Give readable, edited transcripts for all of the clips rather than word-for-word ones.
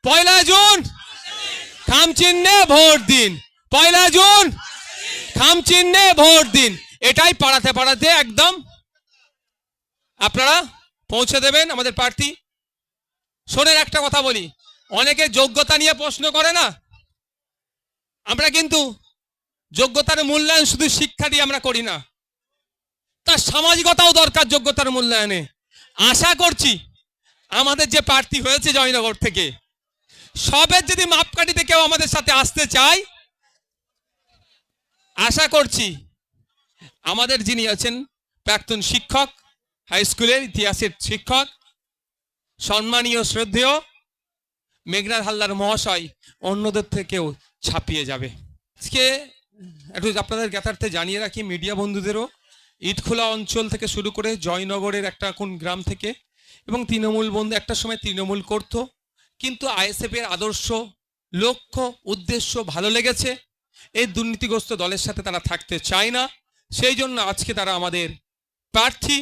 পয়লা June খাম চিহ্নে vote দিন, পয়লা জুন খাম চিহ্নে ভোট দিন। এটাই পাড়াতে পাড়াতে একদম আপনারা পৌঁছে দেবেন আমাদের প্রার্থী। শোনেন একটা কথা বলি, অনেকে যোগ্যতা নিয়ে প্রশ্ন করে না, আমরা কিন্তু যোগ্যতার মূল্যায়ন শুধু শিক্ষা দিয়ে আমরা করি না, তার সামাজিকতাও দরকার যোগ্যতার মূল্যায়নে। আশা করছি আমাদের যে প্রার্থী হয়েছে জয়নগর থেকে, সবের যদি মাপকাঠিতে কেউ আমাদের সাথে আসতে চায়, আশা করছি আমাদের যিনি আছেন প্রাক্তন শিক্ষক, হাই স্কুলের ইতিহাসের শিক্ষক, সম্মানীয় শ্রদ্ধেয় মেঘনাদ হালদার মহাশয় অন্যদের থেকেও ছাপিয়ে যাবে। আজকে একটু আপনাদের জ্ঞাতার্থে জানিয়ে রাখি, মিডিয়া বন্ধুদেরও, ইটখোলা অঞ্চল থেকে শুরু করে জয়নগরের একটা কোন গ্রাম থেকে এবং তৃণমূল বন্ধু একটা সময় তৃণমূল করত, কিন্তু আইএসএফের আদর্শ, লক্ষ্য, উদ্দেশ্য ভালো লেগেছে, এই দুর্নীতিগ্রস্ত দলের সাথে তারা থাকতে চায় না। সেই জন্য আজকে তারা আমাদের প্রার্থী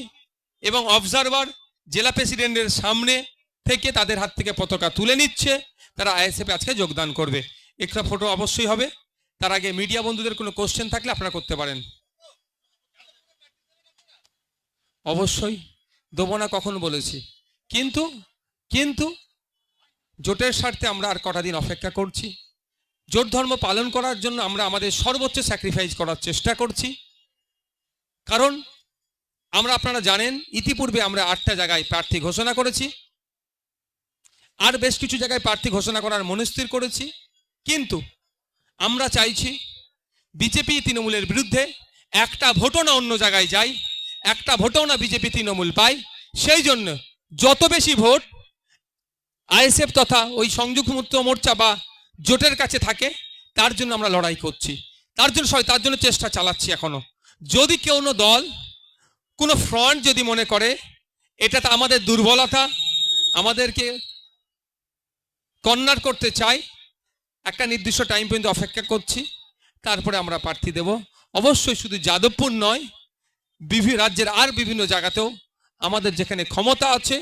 এবং অবজারভার জেলা প্রেসিডেন্টের সামনে থেকে তাদের হাত থেকে পতাকা তুলে নিচ্ছে, তারা আইএসএফে আজকে যোগদান করবে। একটা ফটো অবশ্যই হবে, তার আগে মিডিয়া বন্ধুদের কোনো কোশ্চেন থাকলে আপনারা করতে পারেন। অবশ্যই দেবো না কখন বলেছি, কিন্তু কিন্তু জোটের স্বার্থে আমরা আর কটা দিন অপেক্ষা করছি। জোট ধর্ম পালন করার জন্য আমরা আমাদের সর্বোচ্চ স্যাক্রিফাইস করার চেষ্টা করছি, কারণ আমরা আপনারা জানেন ইতিপূর্বে আমরা 8টা জায়গায় প্রার্থী ঘোষণা করেছি, আর বেশ কিছু জায়গায় প্রার্থী ঘোষণা করার মনস্থির করেছি, কিন্তু আমরা চাইছি বিজেপি তৃণমূলের বিরুদ্ধে একটা ভোটও না অন্য জায়গায় যায়, একটা ভোটও না বিজেপি তৃণমূল পায়। সেই জন্য যত বেশি ভোট আইএসএফ তথা ওই সংযুক্ত মোর্চা বা জোটের কাছে থাকে, তার জন্য আমরা লড়াই করছি, তার জন্য চেষ্টা চালাচ্ছি এখনো। যদি কোনো দল, কোনো ফ্রন্ট যদি মনে করে এটা তো আমাদের দুর্বলতা, আমাদেরকে কর্নার করতে চাই, একটা নির্দিষ্ট টাইম পর্যন্ত অপেক্ষা করছি, তারপরে আমরা প্রার্থী দেব। অবশ্যই শুধু যাদবপুর নয়, বিভিন্ন রাজ্যের আর বিভিন্ন জায়গাতেও আমাদের যেখানে ক্ষমতা আছে,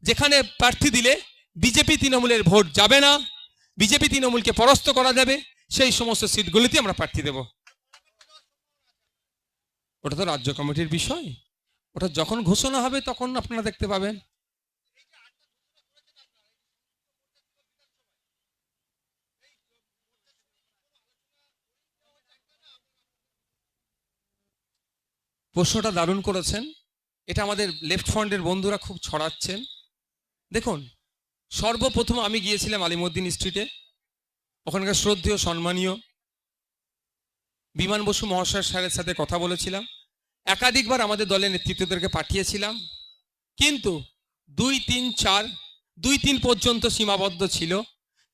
যেখানে প্রার্থী দিলে বিজেপি তৃণমূলের ভোট যাবে না, বিজেপি তৃণমূলকে পরাস্ত করা যাবে, সেই সমস্ত সিটগুলিতে আমরা প্রার্থী দেব। ওটা তো রাজ্য কমিটির বিষয়, ওটা যখন ঘোষণা হবে তখন আপনারা দেখতে পাবেন। প্রশ্নটা দারুণ করেছেন, এটা আমাদের লেফট ফ্রন্টের বন্ধুরা খুব ছড়াচ্ছেন। দেখুন, সর্বপ্রথম আমি গিয়েছিলাম আলিমুদ্দিন স্ট্রিটে, ওখানকার শ্রদ্ধেয় সম্মানীয় বিমান বসু মহাশয় স্যারের সাথে কথা বলেছিলাম, একাধিকবার আমাদের দলের নেতৃত্বদেরকে পাঠিয়েছিলাম, কিন্তু 2-3 পর্যন্ত সীমাবদ্ধ ছিল।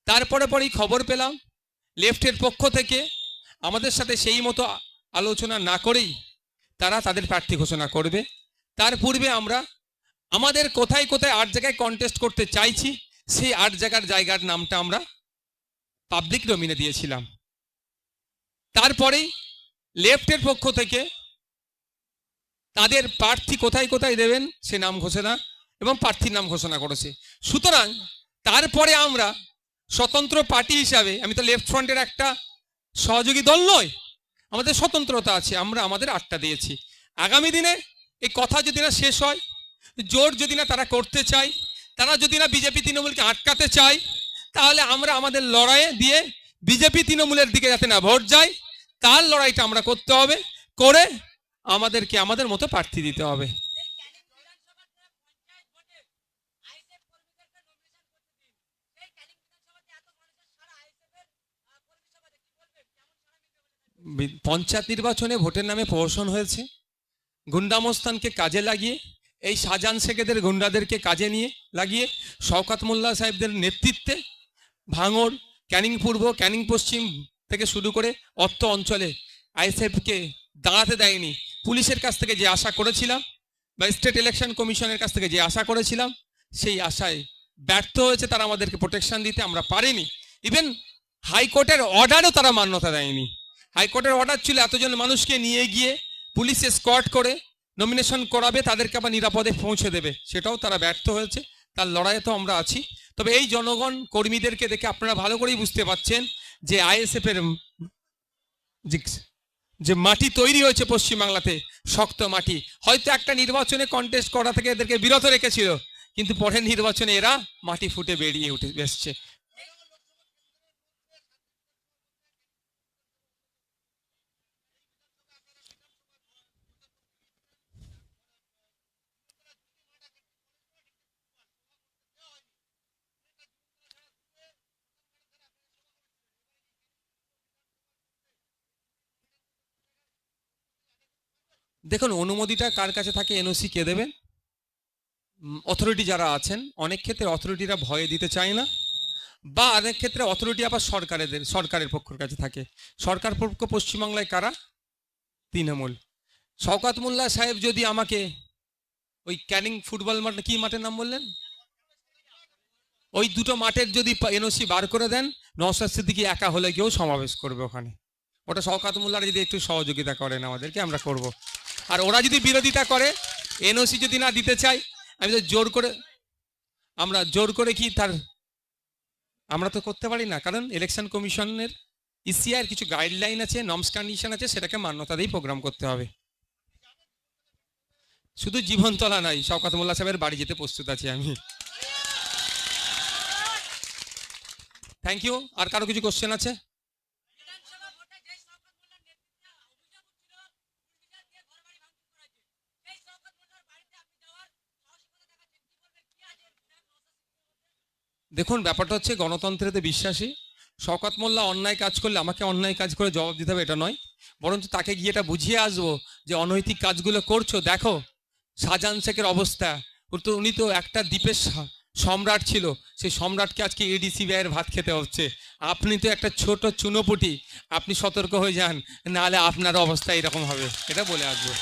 তারপরে পরেই খবর পেলাম লেফটের পক্ষ থেকে আমাদের সাথে সেই মতো আলোচনা না করেই তারা তাদের প্রার্থী ঘোষণা করবে। তার পূর্বে আমরা আমাদের কোথায় কোথায় 8 জায়গায় কন্টেস্ট করতে চাইছি, সেই 8 জায়গার নামটা আমরা পাবলিক ডোমিনে দিয়েছিলাম। তারপরেই লেফটের পক্ষ থেকে তাদের প্রার্থী কোথায় কোথায় দেবেন সে নাম ঘোষণা এবং প্রার্থীর নাম ঘোষণা করেছে। সুতরাং তারপরে আমরা স্বতন্ত্র পার্টি হিসাবে, আমি তো লেফট ফ্রন্টের একটা সহযোগী দল নয়, আমাদের স্বতন্ত্রতা আছে, আমরা আমাদের 8টা দিয়েছি। আগামী দিনে এই কথা যদি না শেষ হয়, জোট যদি না তারা করতে চায়, তারা যদি না বিজেপি তৃণমূলকে আটকাতে চায়, তাহলে আমরা আমাদের লড়াইয়ে দিয়ে বিজেপি তৃণমূলের দিকে যাতে না ভোট যায়, তার লড়াইটা আমরা করতে হবে, করে আমাদেরকে আমাদের মতো প্রার্থী দিতে হবে। পঞ্চায়েত নির্বাচনে ভোটের নামে প্রহসন হয়েছে, গুন্ডামস্তানকে কাজে লাগিয়ে, এই শাহজাহান শেখেদের গুন্ডাদেরকে কাজে নিয়ে লাগিয়ে শওকত মোল্লা সাহেবদের নেতৃত্বে ভাঙড়, ক্যানিং পূর্ব, ক্যানিং পশ্চিম থেকে শুরু করে অত্র অঞ্চলে আইএসএফকে দাঁড়াতে দেয়নি। পুলিশের কাছ থেকে যে আশা করেছিলাম বা স্টেট ইলেকশন কমিশনের কাছ থেকে যে আশা করেছিলাম, সেই আশায় ব্যর্থ হয়েছে। তারা আমাদেরকে প্রোটেকশন দিতে আমরা পারিনি। ইভেন হাইকোর্টের অর্ডারও তারা মান্যতা দেয়নি। হাইকোর্টের অর্ডার ছিল এতজন মানুষকে নিয়ে গিয়ে পুলিশ স্কট করে নমিনেশন করাবে, তাদেরকে আবার নিরাপদে পৌঁছে দেবে, সেটাও তারা ব্যর্থ হয়েছে। তার লড়াইয়ে তো আমরা আছি। তবে এই জনগণ কর্মীদেরকে দেখে আপনারা ভালো করেই বুঝতে পারছেন যে আইএসএফ এর যে মাটি তৈরি হয়েছে পশ্চিমবাংলাতে, শক্ত মাটি। হয়তো একটা নির্বাচনে কন্টেস্ট করা থেকে এদেরকে বিরত রেখেছিল, কিন্তু পরের নির্বাচনে এরা মাটি ফুটে বেরিয়ে উঠে এসছে। দেখুন, অনুমতিটা কার কাছে থাকে, এনওসি কে দেবেন? অথরিটি যারা আছেন, অনেক ক্ষেত্রে অথরিটিরা ভয়ে দিতে চায় না, বা অনেক ক্ষেত্রে অথরিটি আবার সরকারের পক্ষের কাছে থাকে। সরকার পক্ষ পশ্চিমবাংলায় কারা? তৃণমূল। শওকত মোল্লা সাহেব যদি আমাকে ওই ক্যানিং ফুটবল মাঠ, কি মাঠের নাম বললেন, ওই দুটো মাঠের যদি এনওসি বার করে দেন, নওশাদ সিদ্দিকী একা হলে কেউ সমাবেশ করবে ওখানে। ওটা শওকত মোল্লারা যদি একটু সহযোগিতা করেন আমাদেরকে, আমরা করব। আর ওরা যদি বিরোধিতা করে, এনওসি যদি না দিতে চাই, আমি তো জোর করে কি তার আমরা তো করতে পারি না, কারণ ইলেকশন কমিশনের ইসিআর কিছু গাইডলাইন আছে, নর্মস কন্ডিশন আছে, সেটাকে মান্যতা দিয়ে প্রোগ্রাম করতে হবে। শুধু জীবনতলা নয়, শওকত মোল্লা সাহেবের বাড়ি যেতে প্রস্তুত আছি আমি। Thank you. আর কারো কিছু কোশ্চেন আছে? দেখুন, ব্যাপারটা হচ্ছে গণতন্ত্রেতে বিশ্বাসী। শওকত মোল্লা অন্যায় কাজ করলে আমাকে অন্যায় কাজ করে জবাব দিতে হবে এটা নয়, বরঞ্চ তাকে গিয়ে এটা বুঝিয়ে আসবো যে অনৈতিক কাজগুলো করছো। দেখো শাহজাহান শেখের অবস্থা, উনি তো একটা দ্বীপের সম্রাট ছিল, সেই সম্রাটকে আজকে এডিসিবিআইয়ের ভাত খেতে হচ্ছে। আপনি তো একটা ছোট চুনোপুটি, আপনি সতর্ক হয়ে যান, নাহলে আপনার অবস্থা এরকম হবে, এটা বলে আসবো।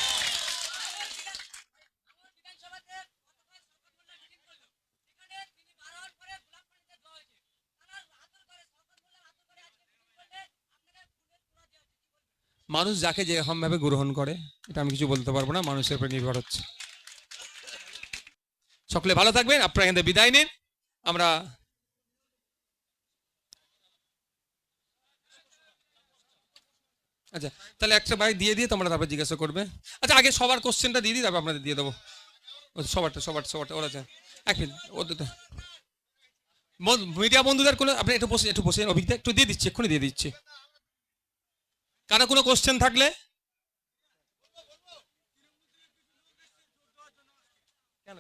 মানুষ যাকে যেরকম ভাবে গ্রহণ করে, এটা আমি কিছু বলতে পারবো না, মানুষের উপর নির্ভর হচ্ছে। সকলে ভালো থাকবেন, আপনারা এখান থেকে বিদায় নিন। আমরা আচ্ছা, তাহলে একটা বাইক দিয়ে তোমরা তারপর জিজ্ঞাসা করবে। আচ্ছা, আগে সবার কোশ্চেনটা দিয়ে দিই, তারপর আপনাদের দিয়ে দেবো। সবারটা ওরা আছে। এক মিনিট, ওদের মিডিয়া বন্ধুদের কোনো, আপনি একটু বসে অভিজ্ঞতা একটু দিয়ে দিচ্ছি, এক্ষুনি দিয়ে দিচ্ছি। কারো কোনো কোশ্চেন থাকলে,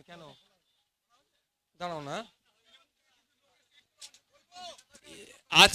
কেন দাঁড়াও না, আজ